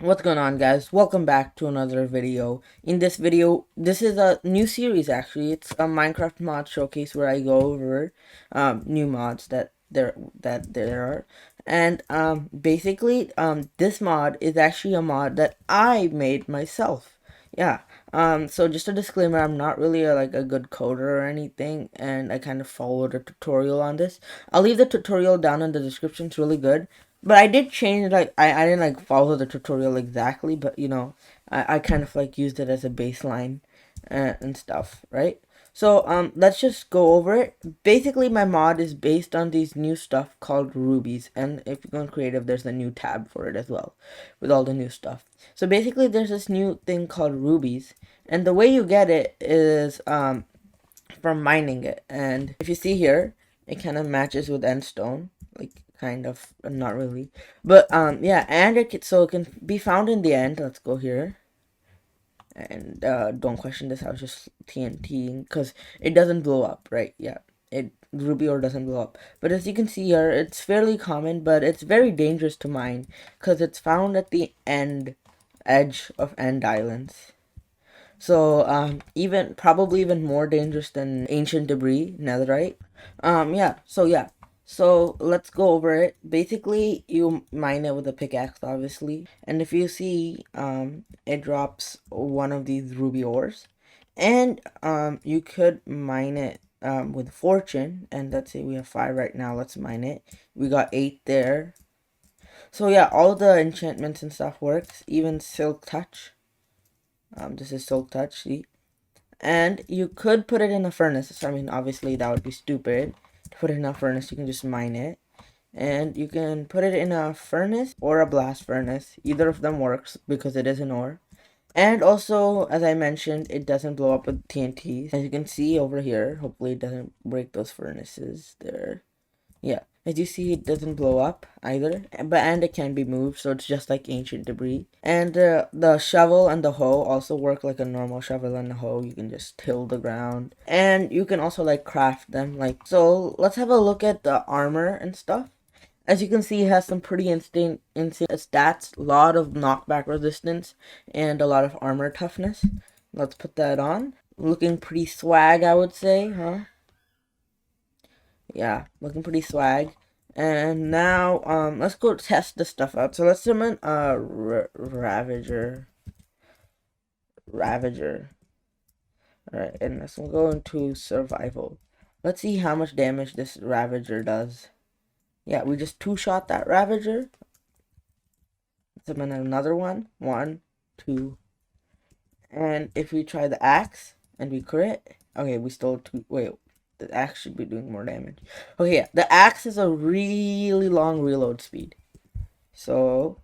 What's going on, guys? Welcome back to another video. In this video, this is a new series actually. It's a Minecraft mod showcase where I go over new mods that there are. And basically this mod is actually a mod that I made myself. Yeah. So just a disclaimer, I'm not really a good coder or anything, and I kind of followed a tutorial on this. I'll leave the tutorial down in the description. It's really good. But I did change, I didn't follow the tutorial exactly, but I kind of used it as a baseline and stuff, right? So let's just go over it. Basically my mod is based on these new stuff called rubies, and if you go in creative, there's a new tab for it as well with all the new stuff. So basically there's this new thing called rubies, and the way you get it is from mining it. And if you see here, it kind of matches with endstone, kind of, not really, but yeah. And it can be found in the end. Let's go here, and don't question this, I was just TNTing because it doesn't blow up, right? Yeah, it ruby ore doesn't blow up, but as you can see here, it's fairly common, but it's very dangerous to mine because it's found at the edge of end islands. So even probably even more dangerous than ancient debris, netherite. Yeah. So let's go over it. Basically, you mine it with a pickaxe, obviously, and if you see, it drops one of these ruby ores, and you could mine it with fortune. And let's say we have 5 right now. Let's mine it. We got 8 there. So yeah, all the enchantments and stuff works. Even silk touch. This is silk touch. See. And you could put it in a furnace. So, I mean, obviously that would be stupid to put it in a furnace. You can just mine it. And you can put it in a furnace or a blast furnace. Either of them works because it is an ore. And also, as I mentioned, it doesn't blow up with TNT. As you can see over here, hopefully it doesn't break those furnaces there. Yeah, as you see, it doesn't blow up either, and it can be moved, so it's just like ancient debris. And the shovel and the hoe also work like a normal shovel and a hoe. You can just till the ground, and you can also craft them. So let's have a look at the armor and stuff. As you can see, it has some pretty insane stats, a lot of knockback resistance, and a lot of armor toughness. Let's put that on. Looking pretty swag, I would say, huh? Yeah, looking pretty swag. And now, let's go test this stuff out. So let's summon a Ravager. Ravager. Alright, and let's go into survival. Let's see how much damage this Ravager does. Yeah, we just two-shot that Ravager. Summon another one. 1, 2. And if we try the axe and we crit, okay, we stole 2. Wait, the axe should be doing more damage. Okay, yeah, the axe is a really long reload speed. So,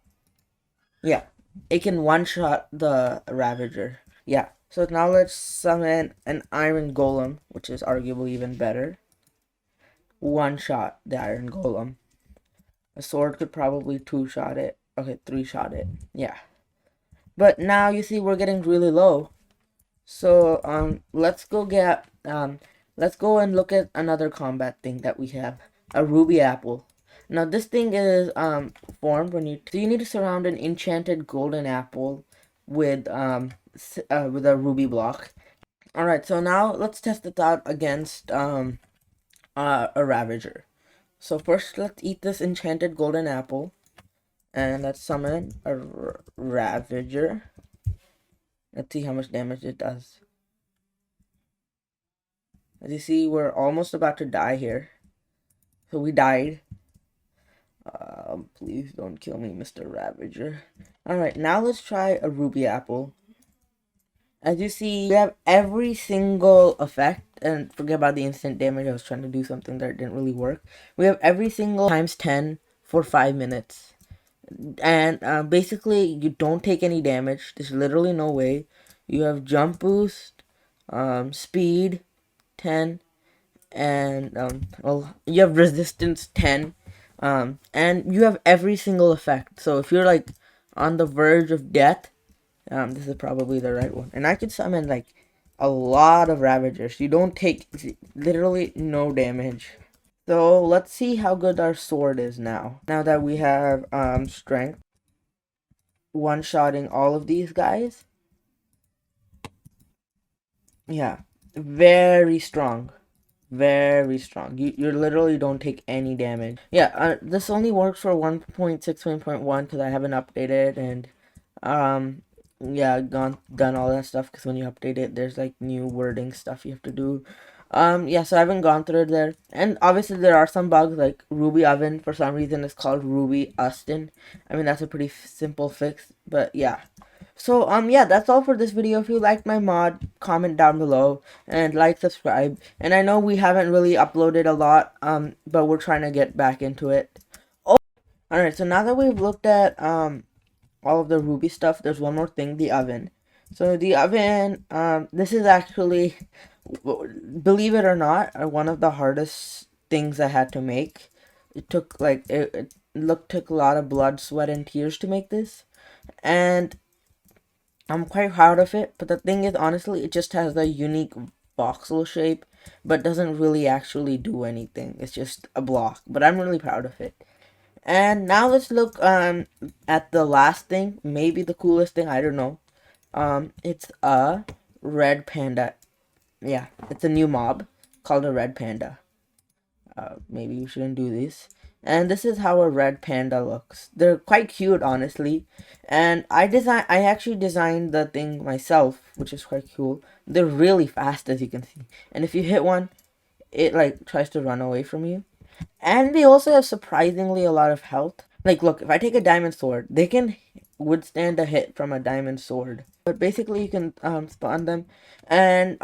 yeah, it can one-shot the Ravager. Yeah, so now let's summon an Iron Golem, which is arguably even better. One-shot the Iron Golem. A sword could probably two-shot it. Okay, three-shot it. Yeah. But now you see we're getting really low. So, let's go and look at another combat thing that we have. A ruby apple. Now this thing is formed when so you need to surround an enchanted golden apple with a ruby block. All right, so now let's test it out against a Ravager. So first let's eat this enchanted golden apple, and let's summon a Ravager. Let's see how much damage it does. As you see, we're almost about to die here. So we died. Please don't kill me, Mr. Ravager. Alright, now let's try a ruby apple. As you see, we have every single effect, and forget about the instant damage. I was trying to do something that didn't really work. We have every single times 10 for 5 minutes. And basically, you don't take any damage. There's literally no way. You have jump boost, speed 10, and well, you have resistance 10, and you have every single effect. So if you're on the verge of death, this is probably the right one. And I could summon a lot of Ravagers. You don't take literally no damage. So let's see how good our sword is now. Now that we have strength, one-shotting all of these guys. Yeah, very strong. Very strong. You literally don't take any damage. Yeah, this only works for 1.6.1 because I haven't updated, and um yeah, done all that stuff, because when you update it there's like new wording stuff you have to do. Yeah, so I haven't gone through it there, and obviously there are some bugs like Ruby Oven. For some reason it's called Ruby Austin. I mean, that's a pretty simple fix, but yeah. So yeah, that's all for this video. If you liked my mod, comment down below, and like, subscribe. And I know we haven't really uploaded a lot, but we're trying to get back into it. Oh, alright, so now that we've looked at all of the Ruby stuff, there's one more thing: the oven. So the oven, this is actually, believe it or not, one of the hardest things I had to make. It took like took a lot of blood, sweat, and tears to make this, and I'm quite proud of it. But the thing is, honestly, it just has the unique voxel shape, but doesn't really actually do anything. It's just a block, but I'm really proud of it. And now let's look at the last thing, maybe the coolest thing, I don't know. It's a red panda. Yeah, it's a new mob called a red panda. Maybe we shouldn't do this. And this is how a red panda looks. They're quite cute, honestly. And I actually designed the thing myself, which is quite cool. They're really fast, as you can see. And if you hit one, it like tries to run away from you. And they also have surprisingly a lot of health. Like, look, if I take a diamond sword, they can withstand a hit from a diamond sword. But basically, you can spawn them, and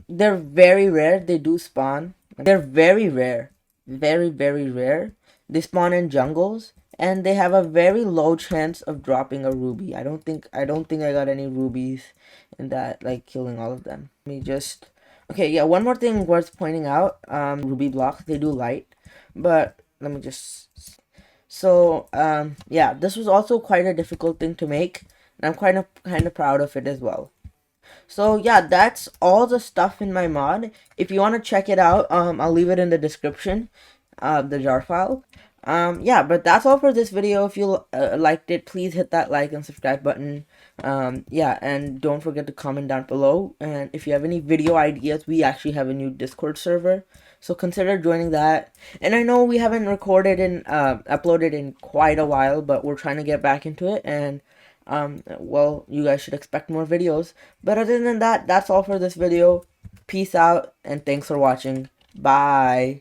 they're very rare. They do spawn. They're very rare, very rare. They spawn in jungles, and they have a very low chance of dropping a ruby. I don't think I got any rubies in that, like killing all of them. Let me just. Okay, yeah. One more thing worth pointing out: ruby blocks, they do light, but let me just. So yeah, this was also quite a difficult thing to make, and I'm kind of proud of it as well. So yeah, that's all the stuff in my mod. If you want to check it out, I'll leave it in the description, the jar file. Yeah, but that's all for this video. If you liked it, please hit that like and subscribe button. Yeah, and don't forget to comment down below. And if you have any video ideas, we actually have a new Discord server, so consider joining that. And I know we haven't recorded and uploaded in quite a while, but we're trying to get back into it, and well, you guys should expect more videos. But other than that, that's all for this video. Peace out, and thanks for watching. Bye.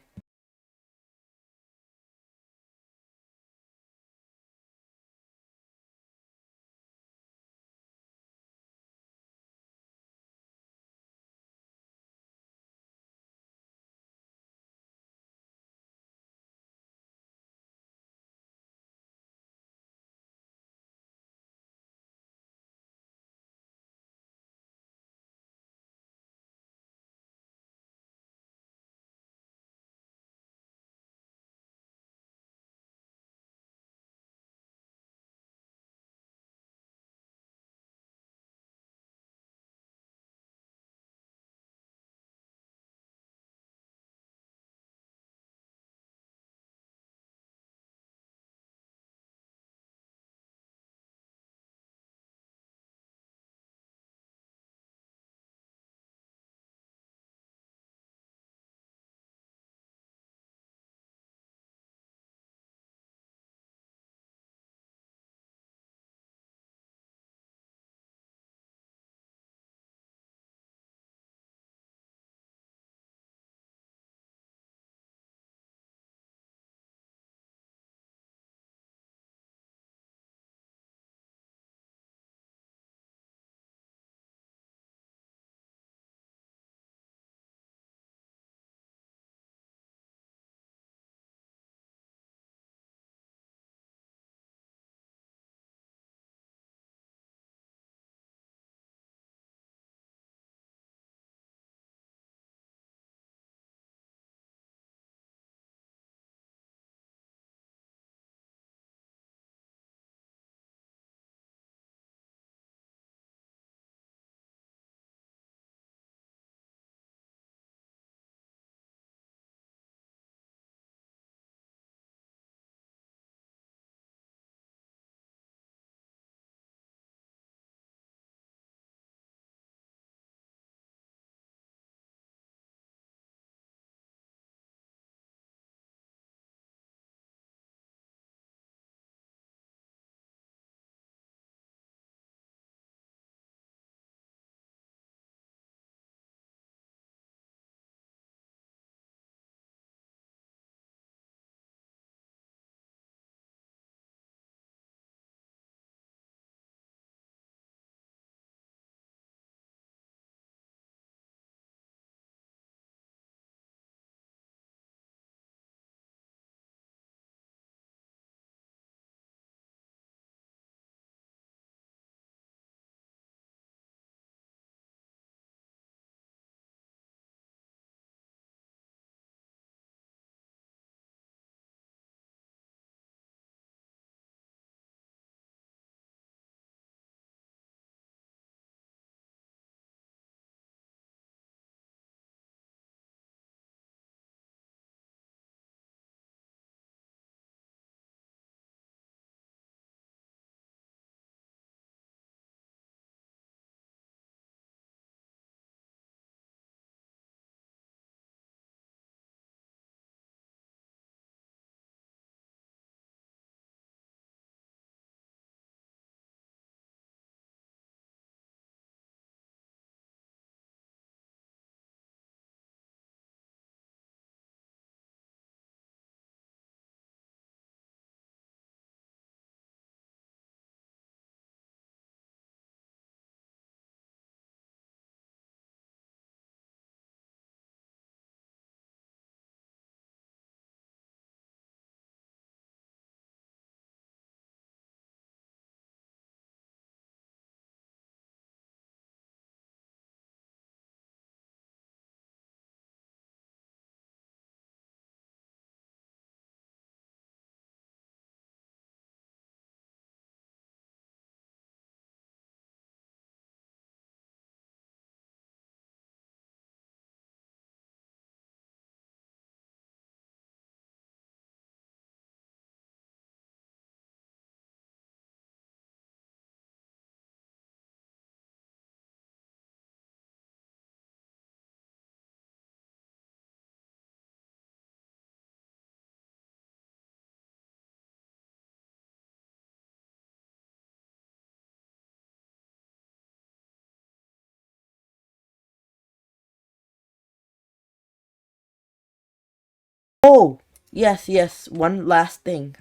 Yes, one last thing.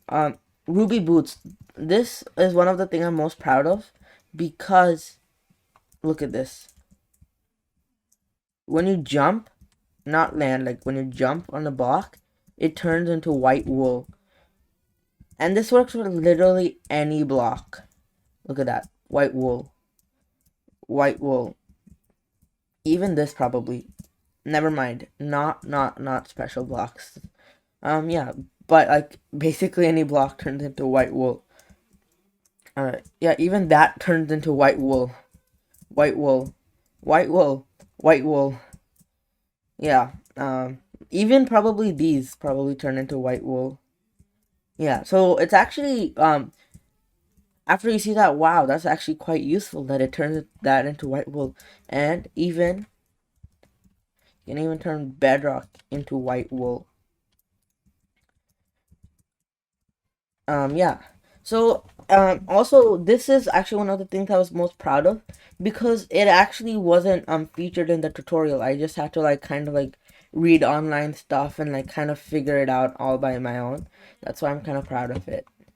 Um, Ruby boots. This is one of the things I'm most proud of because look at this. When you jump, not land, like when you jump on the block, it turns into white wool. And this works with literally any block. Look at that. White wool. White wool. Even this probably. Never mind. Not special blocks. Yeah. But like basically any block turns into white wool. Alright. Yeah, even that turns into white wool. White wool. White wool. White wool. Yeah. Even probably these probably turn into white wool. Yeah, so it's actually after you see that, wow, that's actually quite useful that it turns that into white wool. And even you can even turn bedrock into white wool. Yeah. So also this is actually one of the things I was most proud of because it actually wasn't featured in the tutorial. I just had to like kind of like read online stuff and like kind of figure it out all by my own. That's why I'm kind of proud of it.